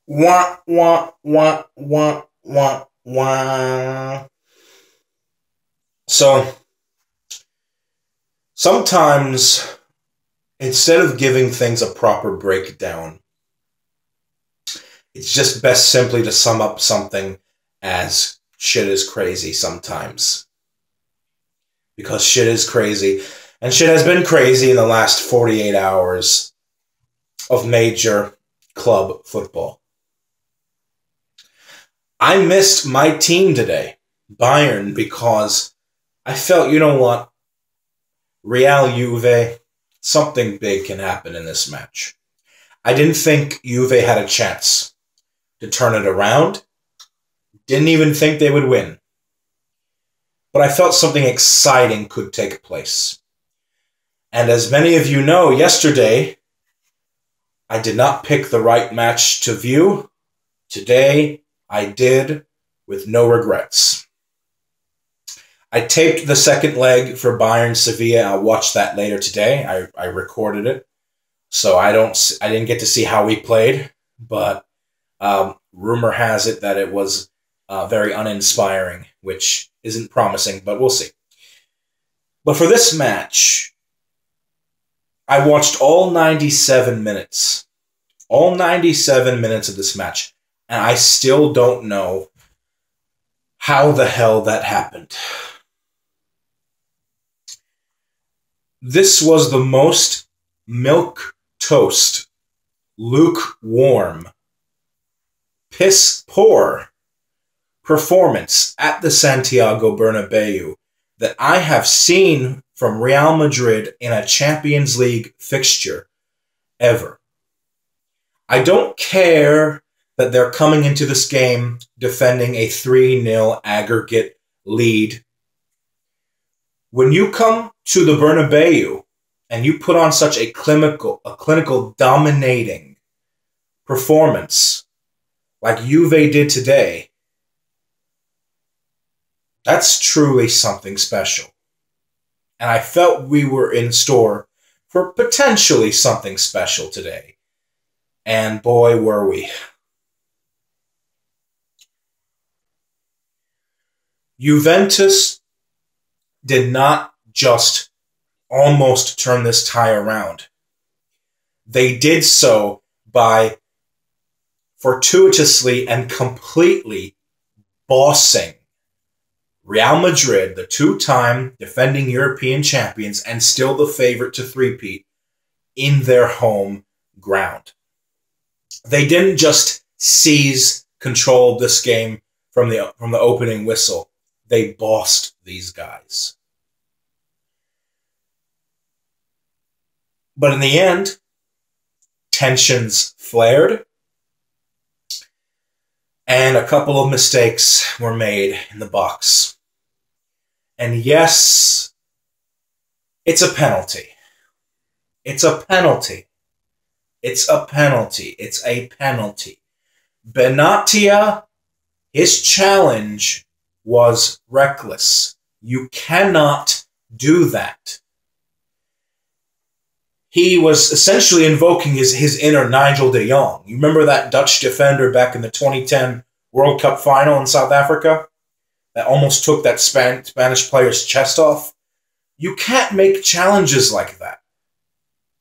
Wah, wah, wah, wah, wah, wah. So sometimes, instead of giving things a proper breakdown, it's just best simply to sum up something as shit is crazy sometimes. Because shit is crazy. And shit has been crazy in the last 48 hours of major club football. I missed my team today, Bayern, because I felt, you know what? Real Juve, something big can happen in this match. I didn't think Juve had a chance to turn it around. Didn't even think they would win. But I felt something exciting could take place. And as many of you know, yesterday, I did not pick the right match to view. Today, I did, with no regrets. I taped the second leg for Bayern Sevilla. I'll watch that later today. I recorded it, so I didn't get to see how we played, but rumor has it that it was very uninspiring, which isn't promising, but we'll see. But for this match, I watched all 97 minutes. All 97 minutes of this match, and I still don't know how the hell that happened. This was the most milquetoast, lukewarm, piss-poor performance at the Santiago Bernabeu that I have seen from Real Madrid in a Champions League fixture ever. I don't care that they're coming into this game defending a 3-0 aggregate lead. When you come to the Bernabeu and you put on such a clinical dominating performance like Juve did today, that's truly something special. And I felt we were in store for potentially something special today. And boy, were we. Juventus did not just almost turn this tie around. They did so by fortuitously and completely bossing Real Madrid, the two-time defending European champions and still the favorite to three-peat, in their home ground. They didn't just seize control of this game from the opening whistle. They bossed these guys. But in the end, tensions flared, and a couple of mistakes were made in the box. And yes, it's a penalty. It's a penalty. It's a penalty. It's a penalty. Benatia, his challenge was reckless. You cannot do that. He was essentially invoking his inner Nigel de Jong. You remember that Dutch defender back in the 2010 World Cup final in South Africa that almost took that Spanish player's chest off? You can't make challenges like that.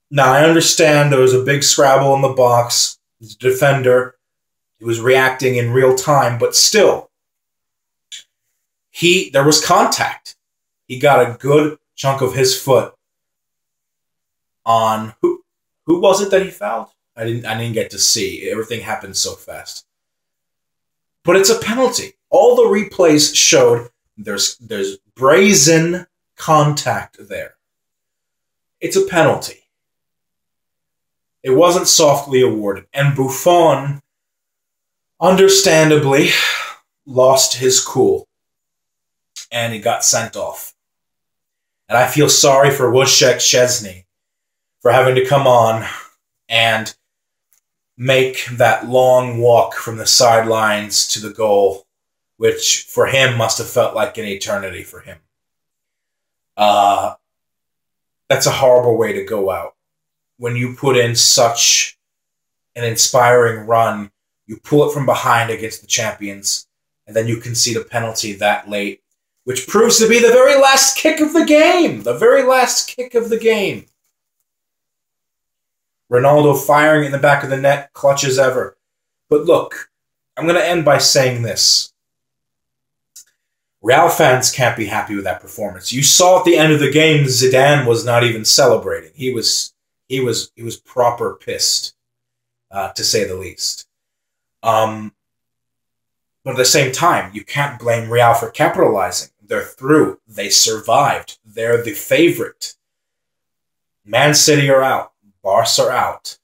Now, I understand there was a big scrabble in the box. The defender, he was reacting in real time, but still, there was contact. He got a good chunk of his foot on who was it that he fouled? I didn't get to see. Everything happened so fast. But it's a penalty. All the replays showed there's brazen contact there. It's a penalty. It wasn't softly awarded. And Buffon, understandably, lost his cool. And he got sent off. And I feel sorry for Wojciech Szczesny for having to come on and make that long walk from the sidelines to the goal, which for him must have felt like an eternity for him. That's a horrible way to go out. When you put in such an inspiring run, You pull it from behind against the champions, and then you concede a penalty that late, which proves to be the very last kick of the game. The very last kick of the game. Ronaldo firing in the back of the net, clutch as ever. But look, I'm going to end by saying this. Real fans can't be happy with that performance. You saw at the end of the game, Zidane was not even celebrating. He was proper pissed, to say the least. But at the same time, you can't blame Real for capitalizing. They're through. They survived. They're the favorite. Man City are out. Barca are out.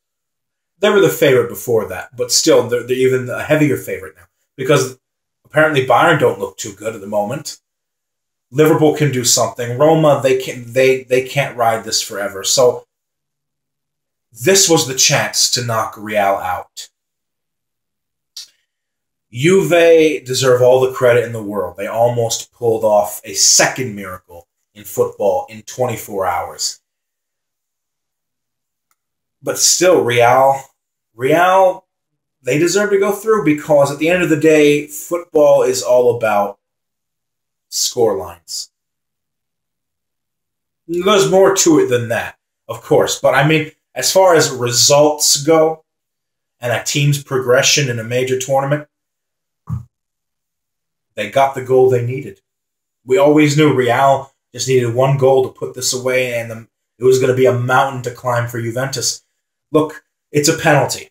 They were the favorite before that, but still, they're even a heavier favorite now. Because apparently Bayern don't look too good at the moment. Liverpool can do something. Roma, they can't ride this forever. So this was the chance to knock Real out. Juve deserve all the credit in the world. They almost pulled off a second miracle in football in 24 hours. But still, Real, they deserve to go through because at the end of the day, football is all about score lines. There's more to it than that, of course. But I mean, as far as results go and a team's progression in a major tournament, they got the goal they needed. We always knew Real just needed one goal to put this away, and it was going to be a mountain to climb for Juventus. Look, it's a penalty.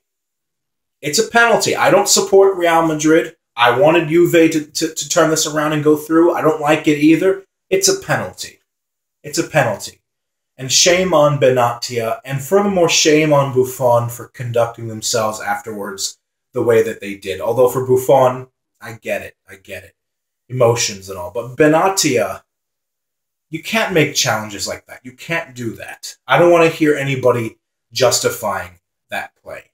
It's a penalty. I don't support Real Madrid. I wanted Juve to turn this around and go through. I don't like it either. It's a penalty. It's a penalty. And shame on Benatia, and furthermore, shame on Buffon for conducting themselves afterwards the way that they did. Although for Buffon, I get it. I get it. Emotions and all. But Benatia, you can't make challenges like that. You can't do that. I don't want to hear anybody justifying that play.